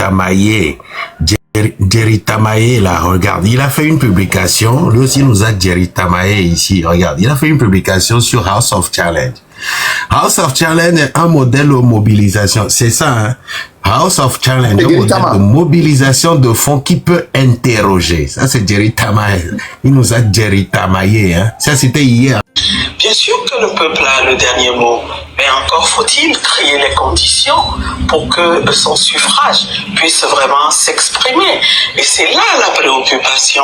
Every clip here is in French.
Tamaye. Jerry Tamaye, là, regarde, il a fait une publication, lui aussi nous a Jerry Tamaye ici, regarde, il a fait une publication sur House of Challenge. House of Challenge est un modèle de mobilisation, c'est ça, hein? House of Challenge, un modèle de mobilisation de fonds qui peut interroger. Ça, c'est Jerry Tamaye. Il nous a Jerry Tamaye, hein? Ça, c'était hier. Bien sûr que le peuple a le dernier mot, mais encore faut-il créer les conditions pour que son suffrage puisse vraiment s'exprimer. Et c'est là la préoccupation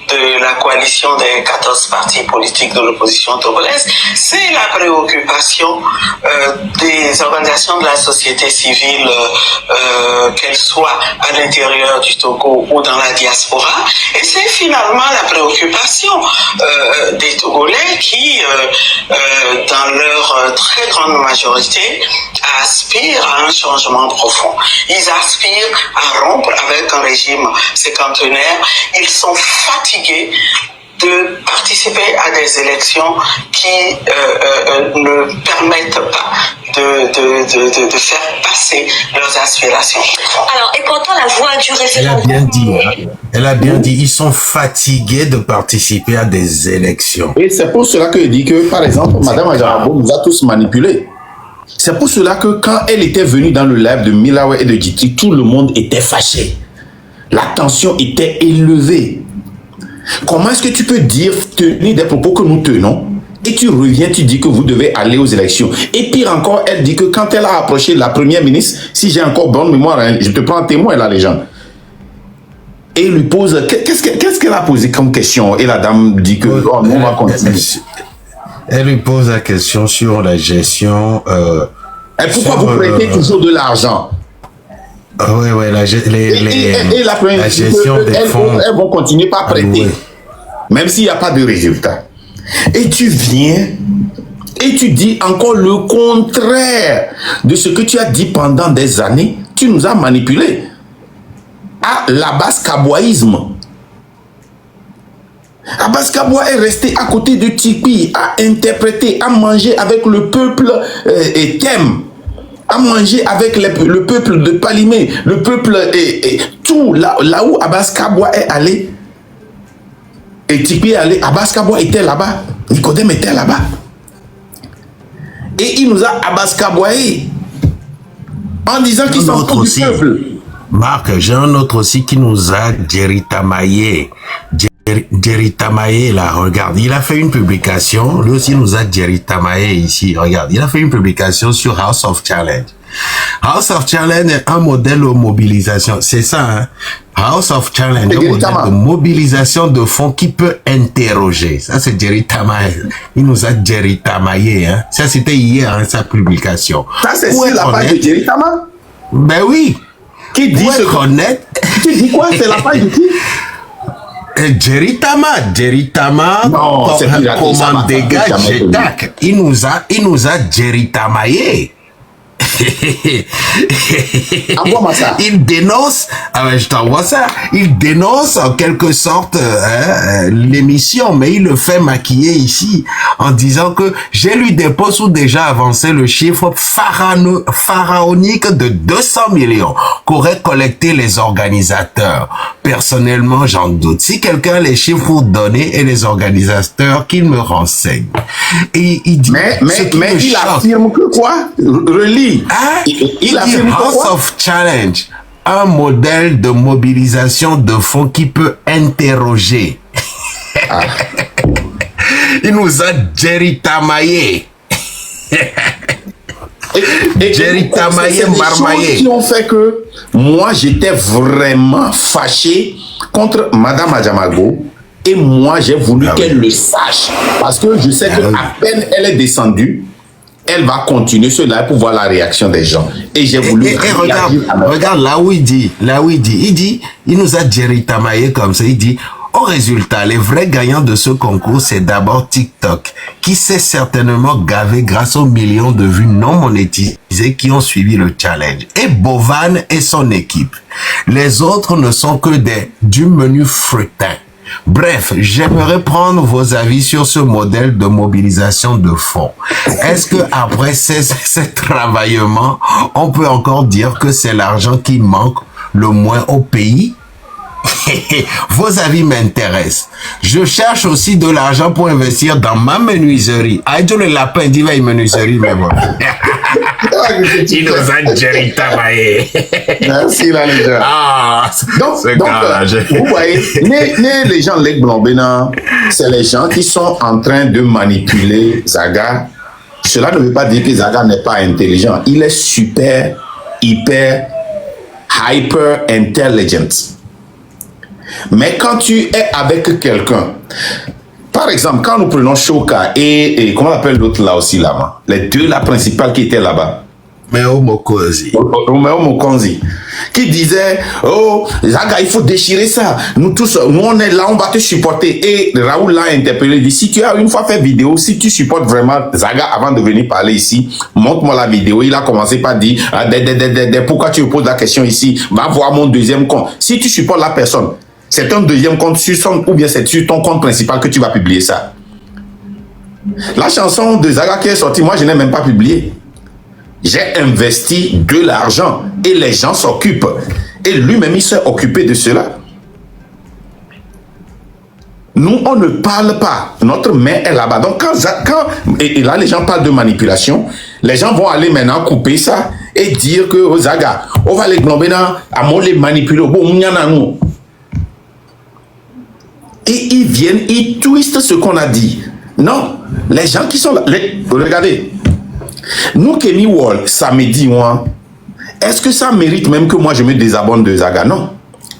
de la coalition des 14 partis politiques de l'opposition togolaise. C'est la préoccupation des organisations de la société civile, qu'elles soient à l'intérieur du Togo ou dans la diaspora. Et c'est finalement la préoccupation des Togolais qui, dans leur très grande majorité, aspirent à un changement profond. Ils aspirent à rompre avec un régime séquentenaire. Ils sont fatigués de participer à des élections qui ne permettent pas de faire passer leurs aspirations. Alors, et pourtant, la voix du référendum... Elle a bien dit, hein? Elle a bien dit, ils sont fatigués de participer à des élections. Et c'est pour cela que je dis que, par exemple, Mme Adjarabo nous a tous manipulés. C'est pour cela que quand elle était venue dans le live de Milawe et de Djiti, tout le monde était fâché. La tension était élevée. Comment est-ce que tu peux dire, tenir des propos que nous tenons, et tu reviens, tu dis que vous devez aller aux élections. Et pire encore, elle dit que quand elle a approché la première ministre, si j'ai encore bonne mémoire, hein, je te prends un témoin là, les gens. Et il lui pose, qu'est-ce qu'elle a posé comme question? Et la dame dit que, oh, on va continuer. Elle lui pose la question sur la gestion. Et pourquoi vous prêtez toujours de l'argent? Oui, la gestion des fonds. Elles vont continuer par prêter, même s'il n'y a pas de résultat. Et tu viens et tu dis encore le contraire de ce que tu as dit pendant des années. Tu nous as manipulés à l'Abbas Kabouaïsme. Abbas Kabwa est resté à côté de Tikpi, à interpréter, à manger avec le peuple et Kem, à manger avec le peuple de Palimé, le peuple et tout là où Abbas Kabwa est allé. Et Tikpi est allé, Abbas Kabwa était là-bas, Nicodème était là-bas. Et il nous a Abbas Kabwaé en disant qu'ils sont tous du peuple. Marc, j'ai un autre aussi qui nous a Jerry Tamaye. Jerry Tamaye, là, regarde, il a fait une publication, lui aussi nous a Jerry Tamaye ici, regarde, il a fait une publication sur House of Challenge. House of Challenge est un modèle de mobilisation, c'est ça, hein? House of Challenge, un modèle de mobilisation de fonds qui peut interroger. Ça, c'est Jerry Tamaye. Il nous a Jerry Tamaye, hein? Ça, c'était hier, hein, sa publication. Ça, c'est sur la page de Jerry Tamaye? Ben oui. Qui dit ce connaître? Tu dis quoi? C'est la page de qui? Jerry Tama, non, comment dégage Jetak. Il nous a Jerry Tamaye. Envoie-moi ça. Il dénonce, je t'envoie ça, il dénonce en quelque sorte l'émission, mais il le fait maquiller ici en disant que j'ai lu des posts où déjà avancé le chiffre pharaonique de 200 millions qu'auraient collecté les organisateurs. Personnellement, j'en doute. Si quelqu'un a les chiffres pour donner et les organisateurs, qu'il me renseigne. Et il dit, mais il affirme que quoi? Relis. Ah, il affirme House of Challenge, un modèle de mobilisation de fonds qui peut interroger. Ah. Il nous a Jerry Tamaye. Jerry Tamaye Marmaye. Qui ont fait que moi j'étais vraiment fâché contre Madame Adjamago. Et moi j'ai voulu qu'elle le sache. Parce que je sais qu'à peine elle est descendue, elle va continuer cela pour voir la réaction des gens. Et j'ai voulu... Et regarde là où il dit, il nous a Jerry Tamaye comme ça, il dit, au résultat, les vrais gagnants de ce concours, c'est d'abord TikTok, qui s'est certainement gavé grâce aux millions de vues non monétisées qui ont suivi le challenge. Et Bovan et son équipe. Les autres ne sont que du menu fruitin. Bref, j'aimerais prendre vos avis sur ce modèle de mobilisation de fonds. Est-ce que après ces travaillements, on peut encore dire que c'est l'argent qui manque le moins au pays? Vos avis m'intéressent. Je cherche aussi de l'argent pour investir dans ma menuiserie. Aïdjo le lapin dit va une menuiserie, mais bon. Il nous a Jerita Maé. Merci là les gens. Ah, donc vous voyez, les gens Lek Blombena, c'est les gens qui sont en train de manipuler Zaga. Cela ne veut pas dire que Zaga n'est pas intelligent. Il est super, hyper, hyper intelligent. Mais quand tu es avec quelqu'un, par exemple, quand nous prenons Shoka et comment on appelle l'autre là aussi là-bas, les deux la principale qui étaient là-bas, Romeo Mokonzi. Romeo Mokonzi, qui disait, oh, Zaga, il faut déchirer ça. Nous tous, nous on est là, on va te supporter. Et Raoul l'a interpellé, il dit, si tu as une fois fait vidéo, si tu supportes vraiment Zaga avant de venir parler ici, montre-moi la vidéo. Il a commencé par dire, pourquoi tu me poses la question ici? Va voir mon deuxième compte. Si tu supportes la personne, c'est un deuxième compte sur son, ou bien c'est sur ton compte principal que tu vas publier ça. La chanson de Zaga qui est sortie, moi je n'ai même pas publié. J'ai investi de l'argent et les gens s'occupent. Et lui-même, il s'est occupé de cela. Nous, on ne parle pas. Notre main est là-bas. Donc, et là, les gens parlent de manipulation. Les gens vont aller maintenant couper ça et dire que, oh, Zaga, on va les glomber à moi les manipuler. Bon, nous. Et ils viennent, ils twistent ce qu'on a dit. Non, les gens qui sont là, regardez. Nous, Kenny Wall, samedi, est-ce que ça mérite même que moi je me désabonne de Zaga? Non.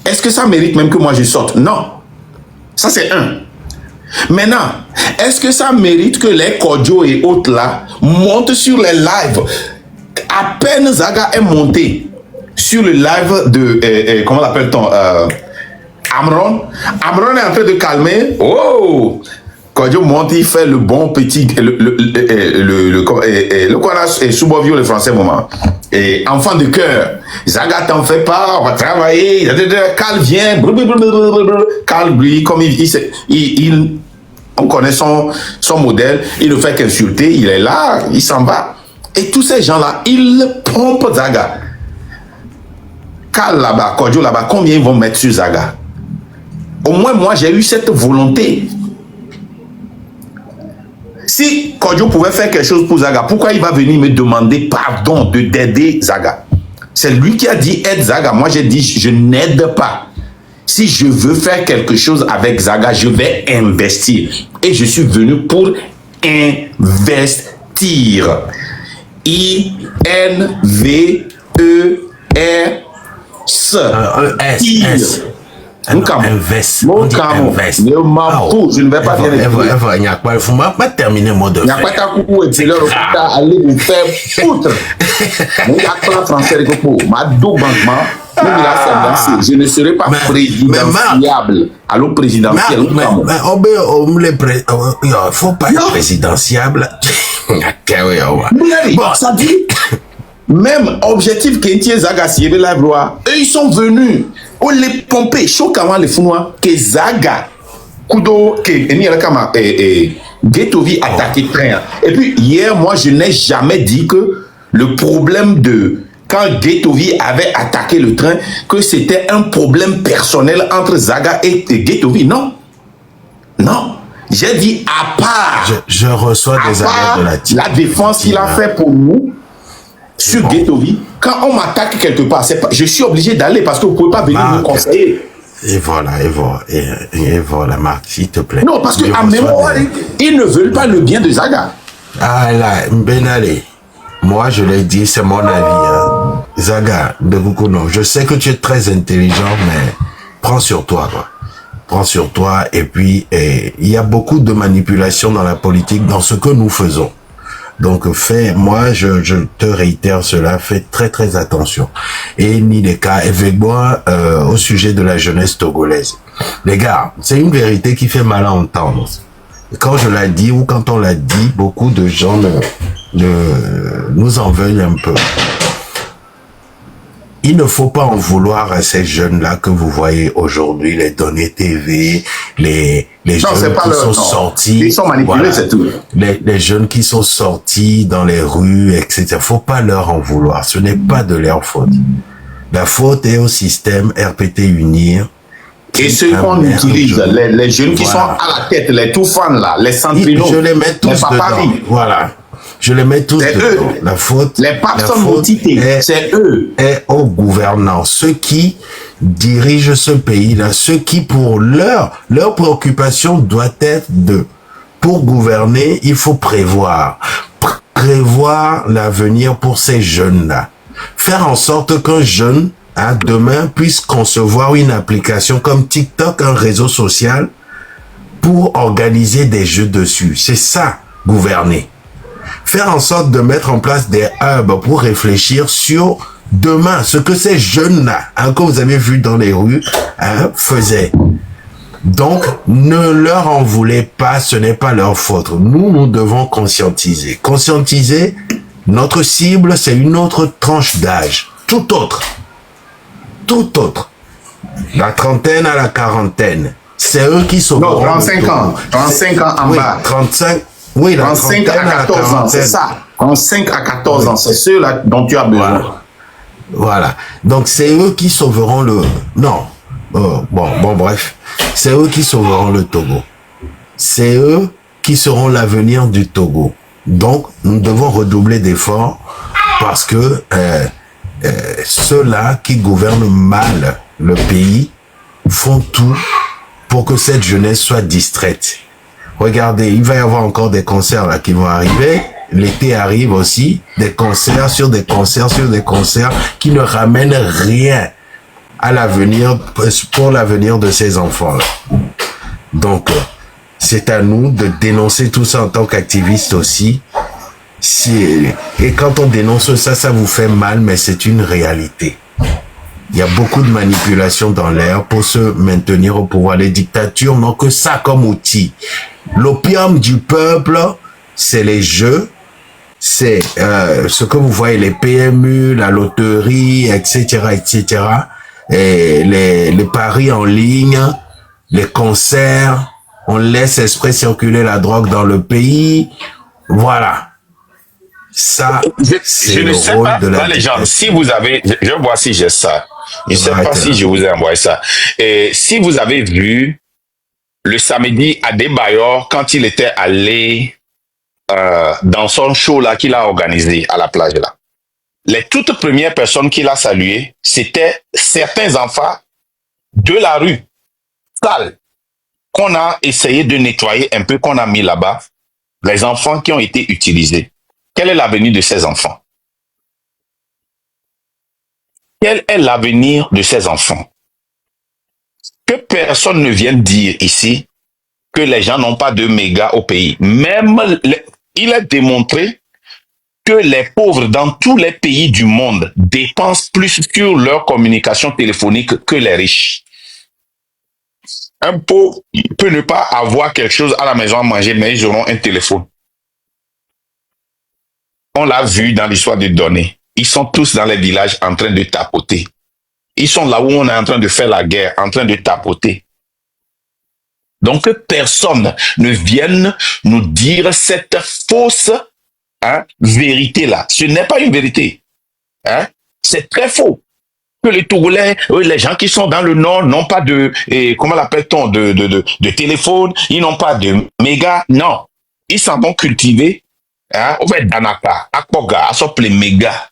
Est-ce que ça mérite même que moi je sorte? Non. Ça, c'est un. Maintenant, est-ce que ça mérite que les Kodjo et autres là montent sur les lives? À peine Zaga est monté sur le live de, comment l'appelle-t-on, Amron. Amron est en train de calmer. Oh! Kodjo monte, il fait le bon petit, le qu'on a sous-bovio le français moment. Et enfant de cœur. Zaga t'en fait pas, on va travailler. Cal vient. Cal lui, comme on connaît son modèle, il ne fait qu'insulter, il est là, il s'en va. Et tous ces gens-là, ils pompent Zaga. Cal là-bas, Kodjo là-bas, combien ils vont mettre sur Zaga? Au moins, moi, j'ai eu cette volonté. Si Kodjo pouvait faire quelque chose pour Zaga, pourquoi il va venir me demander pardon d'aider Zaga? C'est lui qui a dit aide Zaga. Moi, j'ai dit je n'aide pas. Si je veux faire quelque chose avec Zaga, je vais investir. Et je suis venu pour investir. I-N-V-E-R-S. Mon invest. Je ne vais pas bien il n'y a pas terminé mon devoir. Il n'y a pas ta coucou et tu aller vous faire foutre. Il y a pas français ma double banquement. Je ne serai pas présidentiable. Allô, présidentiel. Il ne faut pas être présidentiable. Bon, ça dit, même objectif qu'Entier Zaga Siebe la loi, eux ils sont venus. On les pomper, choquant les founois, que Zaga, Kudo, que Enirakama et Getovi attaqué train. Et puis hier, moi je n'ai jamais dit que le problème de quand Getovi avait attaqué le train, que c'était un problème personnel entre Zaga et Getovi. Non. Non. J'ai dit à part. Je reçois des alertes de la team. La défense qu'il a fait pour nous sur Getovi. Quand on m'attaque quelque part, je suis obligé d'aller parce que vous ne pouvez pas venir me conseiller. Et voilà, Marc, s'il te plaît. Non, parce qu'à mémoire, ils ne veulent pas le bien de Zaga. Ah là, Benale, moi je l'ai dit, c'est mon avis. Hein. Zaga, non. Je sais que tu es très intelligent, mais prends sur toi, quoi. Prends sur toi, et puis il y a beaucoup de manipulation dans la politique, dans ce que nous faisons. Donc moi je te réitère cela, fais très très attention. Et ni les cas avec moi au sujet de la jeunesse togolaise. Les gars, c'est une vérité qui fait mal à entendre. Quand je l'ai dit ou quand on l'a dit, beaucoup de gens nous en veulent un peu. Il ne faut pas en vouloir à ces jeunes-là que vous voyez aujourd'hui, les données TV, les jeunes qui sont sortis. Ils sont manipulés, voilà, c'est tout. Les jeunes qui sont sortis dans les rues, etc. Faut pas leur en vouloir. Ce n'est pas de leur faute. La faute est au système RPT Unir. Et ceux qu'on utilise, les jeunes qui sont à la tête, les tout fans là, les centrinaux, je les mets tous dedans. Voilà. Je les mets tous dedans. Eux. La faute, les personnes c'est eux. Est aux gouvernants, ceux qui dirigent ce pays-là, ceux qui pour leur préoccupation doit être pour gouverner, il faut prévoir l'avenir pour ces jeunes-là. Faire en sorte qu'un jeune, demain, puisse concevoir une application comme TikTok, un réseau social, pour organiser des jeux dessus. C'est ça, gouverner. Faire en sorte de mettre en place des hubs pour réfléchir sur demain, ce que ces jeunes-là, que vous avez vu dans les rues, faisaient. Donc, ne leur en voulez pas, ce n'est pas leur faute. Nous devons conscientiser. Conscientiser, notre cible, c'est une autre tranche d'âge. Tout autre. La trentaine à la quarantaine. C'est eux qui sont... Non, 35 ans. 35 ans en bas. 35... Oui, 35 à 14 ans, c'est ça. 35 à 14 ans, c'est ceux-là dont tu as besoin. Voilà. Donc, c'est eux qui sauveront le... Non. Bref. C'est eux qui sauveront le Togo. C'est eux qui seront l'avenir du Togo. Donc, nous devons redoubler d'efforts parce que ceux-là qui gouvernent mal le pays font tout pour que cette jeunesse soit distraite. Regardez, il va y avoir encore des concerts là qui vont arriver. L'été arrive aussi, des concerts sur des concerts sur des concerts qui ne ramènent rien à l'avenir, pour l'avenir de ces enfants-là. Donc, c'est à nous de dénoncer tout ça en tant qu'activistes aussi. Et quand on dénonce ça, ça vous fait mal, mais c'est une réalité. Il y a beaucoup de manipulation dans l'air pour se maintenir au pouvoir. Les dictatures n'ont que ça comme outil. L'opium du peuple, c'est les jeux, c'est ce que vous voyez, les PMU, la loterie, etc., et les paris en ligne, les concerts, on laisse exprès circuler la drogue dans le pays. Voilà. Ça, je ne sais pas, les gens, si vous avez, je vois si j'ai ça. Je ne sais pas si je vous ai envoyé ça. Et si vous avez vu le samedi à Adebayor, quand il était allé dans son show là qu'il a organisé à la plage là, les toutes premières personnes qu'il a saluées, c'était certains enfants de la rue, sales, qu'on a essayé de nettoyer un peu, qu'on a mis là-bas, les enfants qui ont été utilisés. Quel est l'avenir de ces enfants? Quel est l'avenir de ces enfants? Que personne ne vienne dire ici que les gens n'ont pas de méga au pays. Même, il est démontré que les pauvres dans tous les pays du monde dépensent plus sur leur communication téléphonique que les riches. Un pauvre peut ne pas avoir quelque chose à la maison à manger, mais ils auront un téléphone. On l'a vu dans l'histoire des données. Ils sont tous dans les villages en train de tapoter. Ils sont là où on est en train de faire la guerre, en train de tapoter. Donc que personne ne vienne nous dire cette fausse vérité-là. Ce n'est pas une vérité. C'est très faux. Que les Togolais, les gens qui sont dans le nord n'ont pas de, comment l'appelle-t-on, de téléphone, ils n'ont pas de méga. Non. Ils s'en vont cultiver. On va être Danaka, Akpoga, Asople méga.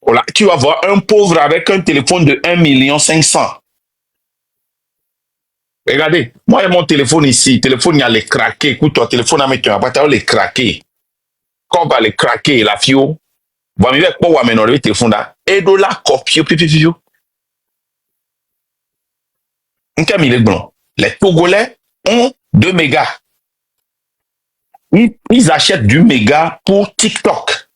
Voilà. Tu vas voir un pauvre avec un téléphone de 1,5 million. Regardez, moi, mon téléphone ici, téléphone, il y a les craqués. Écoute, ton téléphone, il y a les craqués. Quand on va les craquer, la fio, va me faire quoi, le téléphone là, et de la copie, pipipipio. Les Togolais ont 2 mégas. Ils achètent du méga pour TikTok.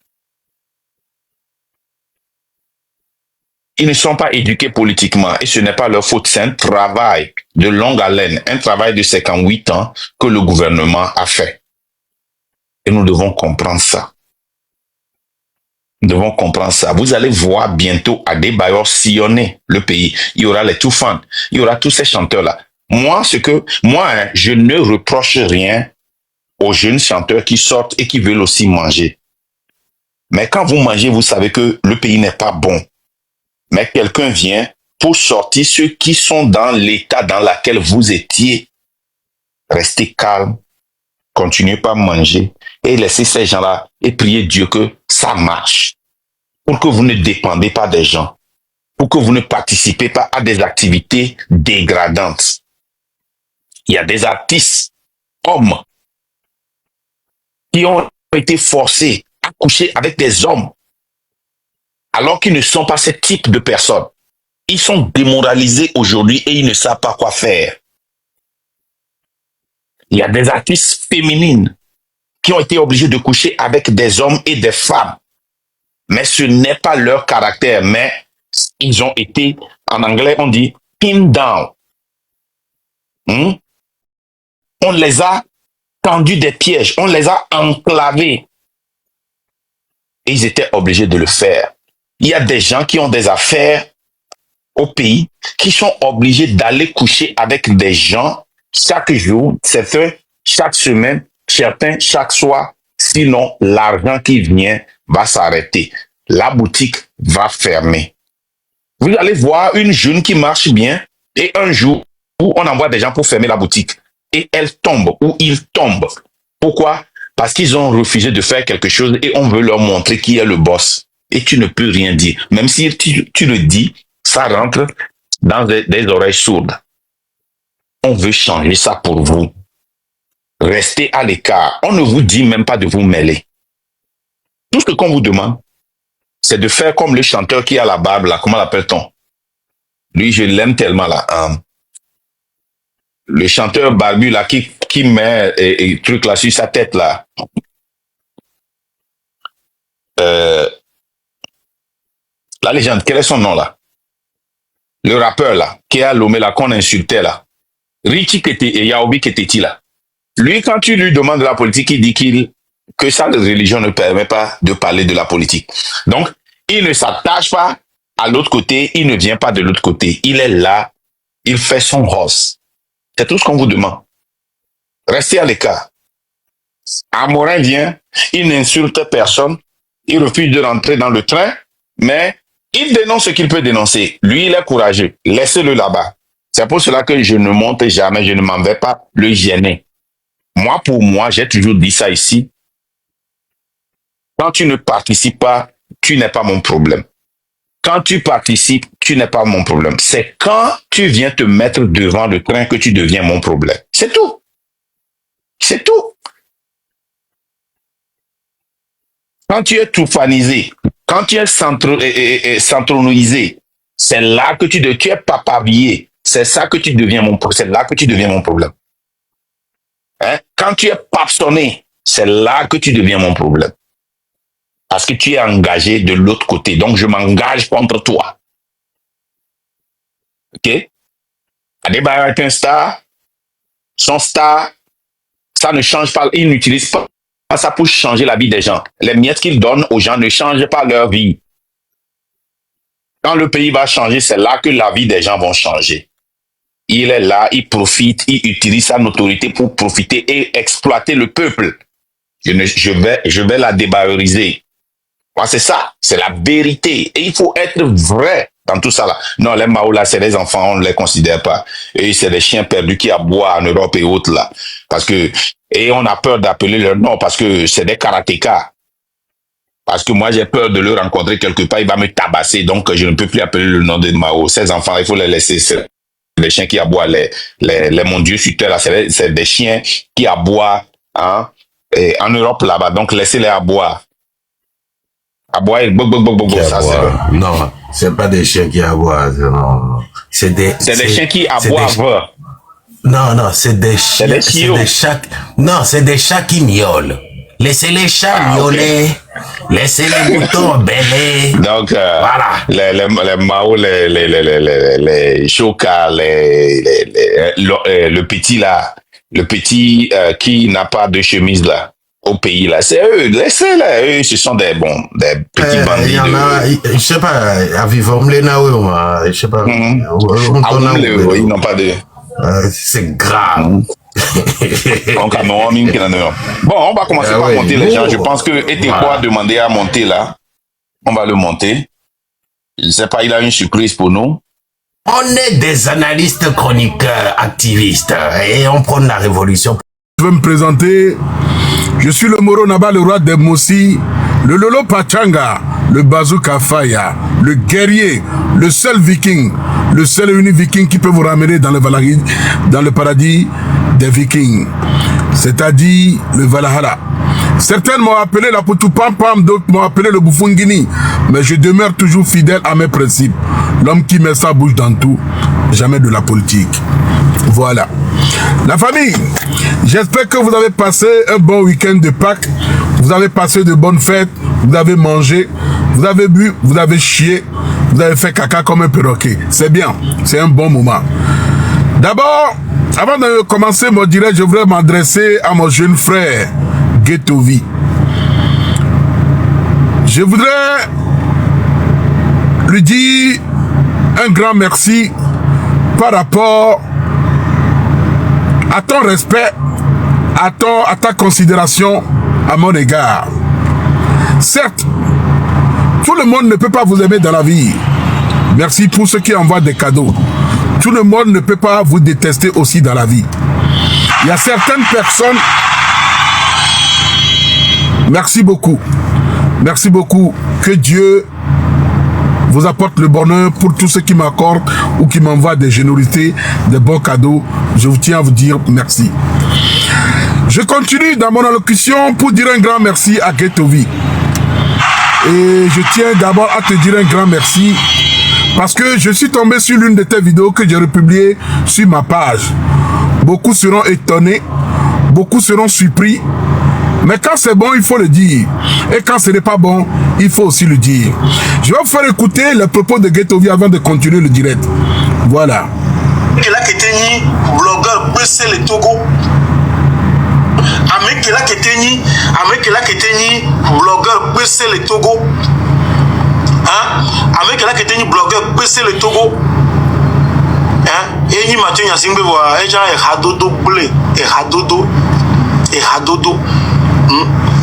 Ils ne sont pas éduqués politiquement et ce n'est pas leur faute. C'est un travail de longue haleine, un travail de 58 ans que le gouvernement a fait. Et nous devons comprendre ça. Nous devons comprendre ça. Vous allez voir bientôt Adebayor sillonner le pays. Il y aura les Toufan, il y aura tous ces chanteurs-là. Moi, je ne reproche rien aux jeunes chanteurs qui sortent et qui veulent aussi manger. Mais quand vous mangez, vous savez que le pays n'est pas bon. mais quelqu'un vient pour sortir ceux qui sont dans l'état dans lequel vous étiez. Restez calme, continuez pas à manger et laissez ces gens-là et priez Dieu que ça marche. Pour que vous ne dépendez pas des gens, pour que vous ne participez pas à des activités dégradantes. Il y a des artistes, hommes, qui ont été forcés à coucher avec des hommes, alors qu'ils ne sont pas ce type de personnes. Ils sont démoralisés aujourd'hui et ils ne savent pas quoi faire. Il y a des artistes féminines qui ont été obligés de coucher avec des hommes et des femmes. Mais ce n'est pas leur caractère, mais ils ont été, en anglais on dit, pinned down. On les a tendus des pièges, on les a enclavés. Et ils étaient obligés de le faire. Il y a des gens qui ont des affaires au pays, qui sont obligés d'aller coucher avec des gens chaque jour, certains chaque semaine, certains chaque soir. Sinon, l'argent qui vient va s'arrêter. La boutique va fermer. Vous allez voir une jeune qui marche bien et un jour où on envoie des gens pour fermer la boutique et elle tombe ou il tombe. Pourquoi? Parce qu'ils ont refusé de faire quelque chose et on veut leur montrer qui est le boss. Et tu ne peux rien dire. Même si tu le dis, ça rentre dans des oreilles sourdes. On veut changer ça pour vous. Restez à l'écart. On ne vous dit même pas de vous mêler. Tout ce qu'on vous demande, c'est de faire comme le chanteur qui a la barbe là. Comment l'appelle-t-on? Lui, je l'aime tellement là. Le chanteur barbu là qui met et truc là sur sa tête là. La légende, quel est son nom là? Le rappeur là, qui a Lomé là, qu'on insultait là. Richie et Yaobi Keteti là. Lui, quand tu lui demandes de la politique, il dit que sa religion ne permet pas de parler de la politique. Donc, il ne s'attache pas à l'autre côté, il ne vient pas de l'autre côté. Il est là, il fait son rose. C'est tout ce qu'on vous demande. Restez à l'écart. Amorin vient, il n'insulte personne, il refuse de rentrer dans le train, mais il dénonce ce qu'il peut dénoncer. Lui, il est courageux. Laissez-le là-bas. C'est pour cela que je ne monte jamais, je ne m'en vais pas le gêner. Moi, pour moi, j'ai toujours dit ça ici. Quand tu ne participes pas, tu n'es pas mon problème. Quand tu participes, tu n'es pas mon problème. C'est quand tu viens te mettre devant le train que tu deviens mon problème. C'est tout. C'est tout. Quand tu es toufanisé, quand tu es centronisé, c'est là que tu es papavillé. C'est ça que tu deviens mon problème. C'est là que tu deviens mon problème. Hein? Quand tu es papsonné, c'est là que tu deviens mon problème. Parce que tu es engagé de l'autre côté. Donc, je m'engage contre toi. OK? Adebayo est un star. Son star, ça ne change pas. Il n'utilise pas ça pour changer la vie des gens. Les miettes qu'il donne aux gens ne changent pas leur vie. Quand le pays va changer, c'est là que la vie des gens vont changer. Il est là, il profite, il utilise sa notoriété pour profiter et exploiter le peuple. Je vais la débayeriser. Moi, c'est ça, c'est la vérité. Et il faut être vrai dans tout ça là. Non, les Mao là, c'est des enfants, on ne les considère pas. Et c'est des chiens perdus qui aboient en Europe et autres là. Parce que, et on a peur d'appeler leur nom parce que c'est des karatékas. Parce que moi, j'ai peur de le rencontrer quelque part, il va me tabasser. Donc, je ne peux plus appeler le nom de Mao. Ces enfants, il faut les laisser. C'est les chiens qui aboient, les mon Dieu sur terre là, c'est des chiens qui aboient, hein, et en Europe là-bas. Donc, laissez-les aboyer. Aboyer, ça c'est. Non, c'est pas des chiens qui aboient. Non. C'est des chiens qui aboient. Non, c'est des chiens. C'est des chats qui miaulent. Laissez les chats miauler. Laissez les moutons bêler. Donc, voilà. Les Mao, les Choka, le petit là, le petit qui n'a pas de chemise là, au pays là, c'est eux, laissez-les, eux, ce sont des petits bandits. Il y en a, je sais pas, à Vivomle, je sais pas. Ils n'ont pas de... c'est grave. Bon, on va commencer par monter les gens. Je pense que Etekwa a demandé à monter là. On va le monter. Je ne sais pas, il a une surprise pour nous. On est des analystes, chroniqueurs, activistes et on prône la révolution. Je vais me présenter. Je suis le Moro Naba, le roi des Mossi, le Lolo Pachanga, le Bazooka Faya, le guerrier, le seul viking, le seul et unique viking qui peut vous ramener dans le paradis des vikings, c'est-à-dire le Valhalla. Certains m'ont appelé la Poutou-Pam-Pam, d'autres m'ont appelé le Boufungini, mais je demeure toujours fidèle à mes principes. L'homme qui met sa bouche dans tout, jamais de la politique. Voilà. La famille, j'espère que vous avez passé un bon week-end de Pâques, vous avez passé de bonnes fêtes, vous avez mangé, vous avez bu, vous avez chié, vous avez fait caca comme un perroquet. C'est bien, c'est un bon moment. D'abord, avant de commencer mon direct, je voudrais m'adresser à mon jeune frère, Getovi. Je voudrais lui dire un grand merci par rapport à ton respect, à ta considération à mon égard. Certes, tout le monde ne peut pas vous aimer dans la vie. Merci pour ceux qui envoient des cadeaux. Tout le monde ne peut pas vous détester aussi dans la vie. Il y a certaines personnes... Merci beaucoup. Merci beaucoup. Que Dieu vous apporte le bonheur pour tous ceux qui m'accordent ou qui m'envoient des générosités, des bons cadeaux. Je vous tiens à vous dire merci. Je continue dans mon allocution pour dire un grand merci à Getovi. Et je tiens d'abord à te dire un grand merci parce que je suis tombé sur l'une de tes vidéos que j'ai republiée sur ma page. Beaucoup seront étonnés, beaucoup seront surpris. Mais quand c'est bon, il faut le dire. Et quand ce n'est pas bon, il faut aussi le dire. Je vais vous faire écouter les propos de Getovi avant de continuer le direct. Voilà. Blogueur Togo. Blogueur le Togo. Blogueur le Togo. Et ni Mathieu Nyasingbe voit et Hadodo blé et Hadodo.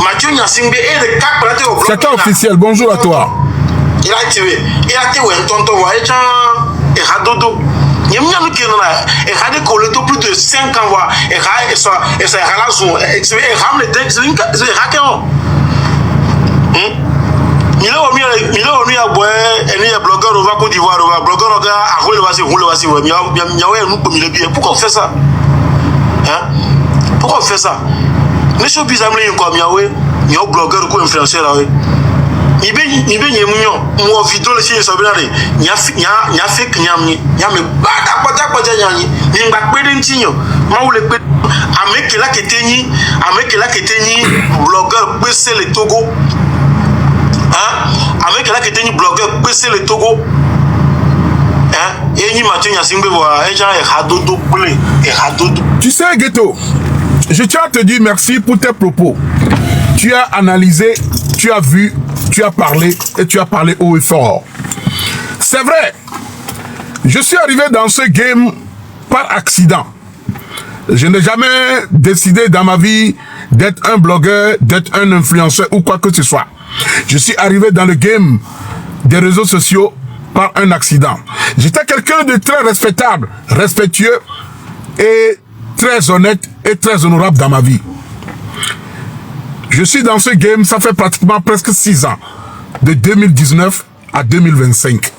Mathieu Nyasingbe est le cas pour la théorie. C'est officiel, bonjour à toi. Il a tué un tonton et Hadodo. Il y a plus de 5 ans. Et ça pourquoi on fait ça? Pourquoi on fait ça? Les choses bizarres, il y a un blogueur ou influenceur. Il y a une vidéo, il y a fake, il y a blogueur le Togo. Avec la qui était blogueur le Togo. Tu sais, Ghetto, je tiens à te dire merci pour tes propos. Tu as analysé, tu as vu, tu as parlé et tu as parlé haut et fort. C'est vrai, je suis arrivé dans ce game par accident. Je n'ai jamais décidé dans ma vie d'être un blogueur, d'être un influenceur ou quoi que ce soit. Je suis arrivé dans le game des réseaux sociaux par un accident. J'étais quelqu'un de très respectable, respectueux et très honnête et très honorable dans ma vie. Je suis dans ce game, ça fait pratiquement presque 6 ans, de 2019 à 2025.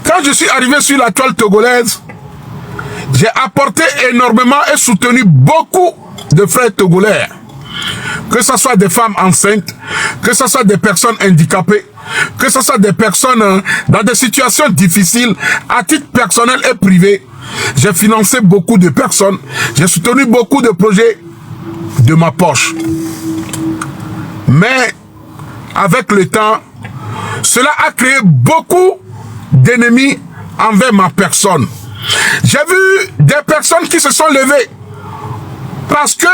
Quand je suis arrivé sur la toile togolaise, j'ai apporté énormément et soutenu beaucoup de frères togolais. Que ce soit des femmes enceintes, que ce soit des personnes handicapées, que ce soit des personnes dans des situations difficiles, à titre personnel et privé. J'ai financé beaucoup de personnes, j'ai soutenu beaucoup de projets de ma poche. Mais, avec le temps, cela a créé beaucoup d'ennemis envers ma personne. J'ai vu des personnes qui se sont levées parce que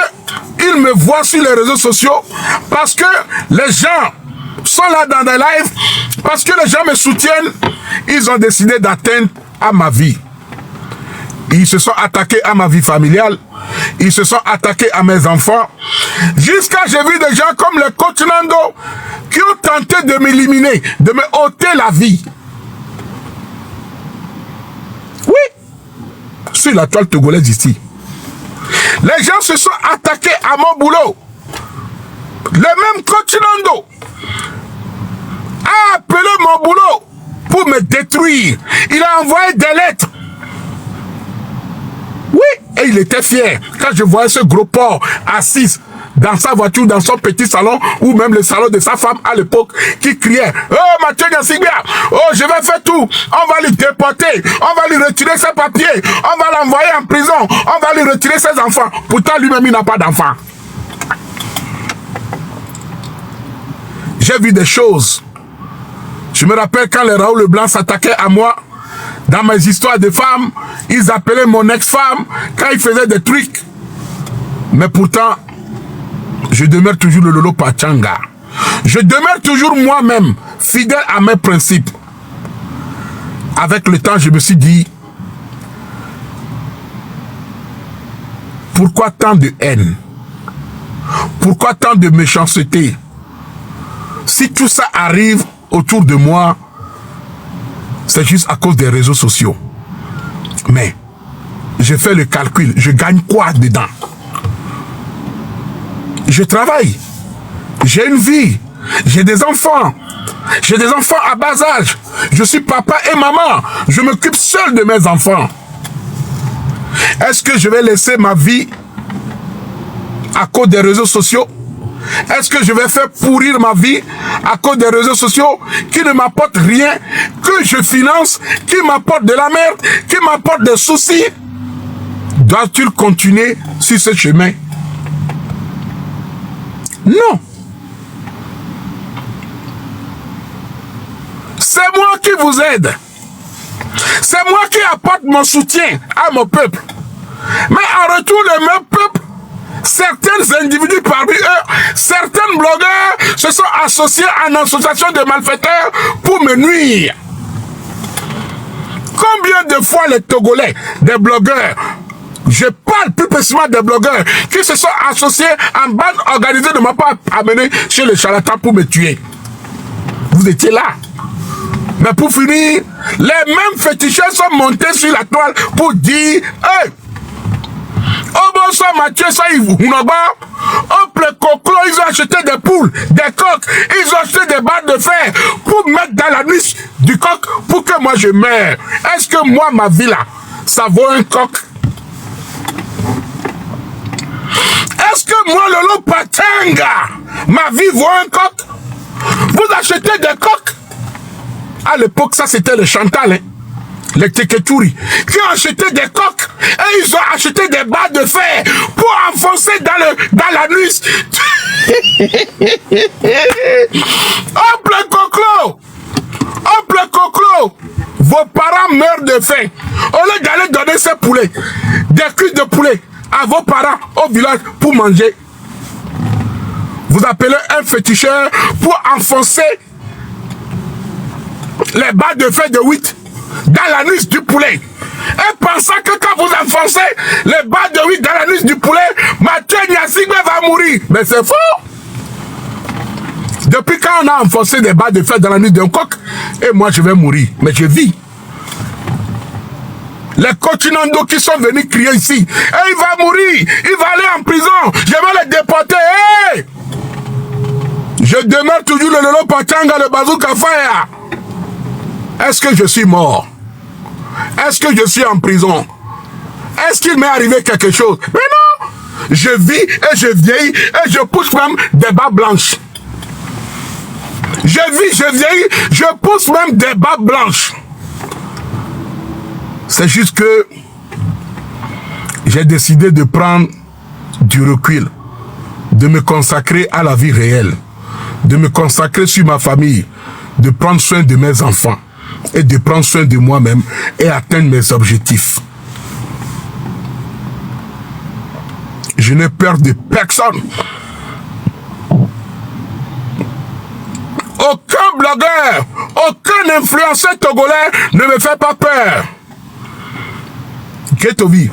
ils me voient sur les réseaux sociaux, parce que les gens sont là dans des lives, parce que les gens me soutiennent, ils ont décidé d'atteindre à ma vie. Ils se sont attaqués à ma vie familiale, ils se sont attaqués à mes enfants. Jusqu'à j'ai vu des gens comme le coach Nando qui ont tenté de m'éliminer, de me ôter la vie. Oui, sur la toile togolaise ici. Les gens se sont attaqués à mon boulot. Le même coach Nando a appelé mon boulot pour me détruire. Il a envoyé des lettres. Oui, et il était fier. Quand je voyais ce gros porc assis dans sa voiture, dans son petit salon, ou même le salon de sa femme à l'époque, qui criait « Oh, Mathieu Nyasigba, oh, je vais faire tout, on va lui déporter, on va lui retirer ses papiers, on va l'envoyer en prison, on va lui retirer ses enfants. » Pourtant, lui-même, il n'a pas d'enfants. J'ai vu des choses. Je me rappelle quand les Raoul Leblanc s'attaquaient à moi, dans mes histoires de femmes, ils appelaient mon ex-femme quand ils faisaient des trucs. Mais pourtant, je demeure toujours le Lolo Pachanga. Je demeure toujours moi-même, fidèle à mes principes. Avec le temps, je me suis dit, pourquoi tant de haine? Pourquoi tant de méchanceté? Si tout ça arrive autour de moi, c'est juste à cause des réseaux sociaux. Mais, je fais le calcul, je gagne quoi dedans? Je travaille, j'ai une vie, j'ai des enfants à bas âge, je suis papa et maman, je m'occupe seul de mes enfants. Est-ce que je vais laisser ma vie à cause des réseaux sociaux? Est-ce que je vais faire pourrir ma vie à cause des réseaux sociaux qui ne m'apportent rien, que je finance, qui m'apportent de la merde, qui m'apportent des soucis? Dois-tu continuer sur ce chemin? Non. C'est moi qui vous aide. C'est moi qui apporte mon soutien à mon peuple. Mais en retour, le même peuple, certains individus parmi eux, certains blogueurs se sont associés à une association de malfaiteurs pour me nuire. Combien de fois les Togolais, des blogueurs, je parle plus précisément des blogueurs qui se sont associés en bande organisée de ma part amenés chez les charlatans pour me tuer. Vous étiez là. Mais pour finir, les mêmes féticheurs sont montés sur la toile pour dire « Hey, oh bon ça Mathieu, ça il vous hop les coclos, ils ont acheté des poules, des coqs, ils ont acheté des barres de fer pour mettre dans la nuit du coq pour que moi je meure. Est-ce que moi ma vie là, ça vaut un coq? Est-ce que moi Lolo Pachanga, ma vie vaut un coq? Vous achetez des coqs? À l'époque ça c'était le Chantal, hein? Les Teketuri, qui ont acheté des coques et ils ont acheté des barres de fer pour enfoncer dans la nuit. Hop le coclo! Hop le coclo! Vos parents meurent de faim. Au lieu d'aller donner ces poulets, des cuisses de poulet à vos parents au village pour manger, vous appelez un féticheur pour enfoncer les barres de fer de 8 dans la nuit du poulet. Et pensant que quand vous enfoncez les barres de 8 dans la nuit du poulet, Mathieu Nyasigba va mourir. Mais c'est faux. Depuis quand on a enfoncé des barres de fer dans la nuit d'un coq, et moi je vais mourir. Mais je vis. Les Cochinando qui sont venus crier ici, et il va mourir, il va aller en prison, je vais le déporter. Hey! Je demeure toujours le Lolo Pachanga, le Bazooka Fire. Est-ce que je suis mort? Est-ce que je suis en prison? Est-ce qu'il m'est arrivé quelque chose? Mais non! Je vis et je vieillis et je pousse même des bas blanches. Je vis, je vieillis, je pousse même des bas blanches. C'est juste que j'ai décidé de prendre du recul, de me consacrer à la vie réelle, de me consacrer sur ma famille, de prendre soin de mes enfants et de prendre soin de moi-même et atteindre mes objectifs. Je n'ai peur de personne. Aucun blogueur, aucun influenceur togolais ne me fait pas peur. Ketovi,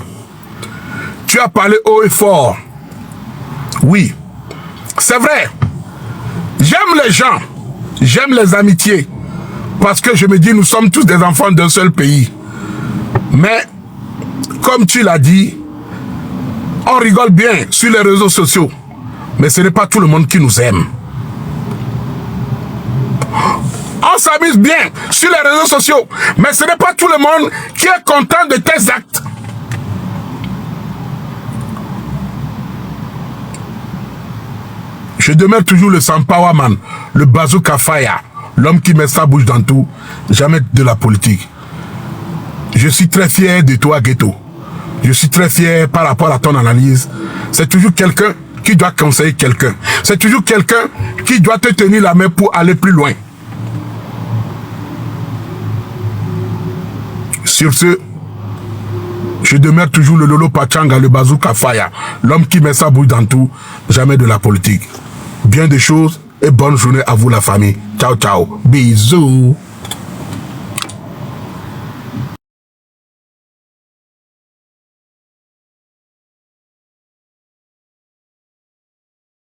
tu tu as parlé haut et fort. Oui, c'est vrai. J'aime les gens, j'aime les amitiés, parce que je me dis, nous sommes tous des enfants d'un seul pays. Mais, comme tu l'as dit, on rigole bien sur les réseaux sociaux, mais ce n'est pas tout le monde qui nous aime. On s'amuse bien sur les réseaux sociaux, mais ce n'est pas tout le monde qui est content de tes actes. Je demeure toujours le Sampawa man, le bazooka fire, l'homme qui met sa bouche dans tout, jamais de la politique. Je suis très fier de toi, Ghetto. Je suis très fier par rapport à ton analyse. C'est toujours quelqu'un qui doit conseiller quelqu'un. C'est toujours quelqu'un qui doit te tenir la main pour aller plus loin. Sur ce, je demeure toujours le Lolo Pachanga, le bazooka fire, l'homme qui met sa bouche dans tout, jamais de la politique. Bien des choses et bonne journée à vous la famille. Ciao, ciao. Bisous.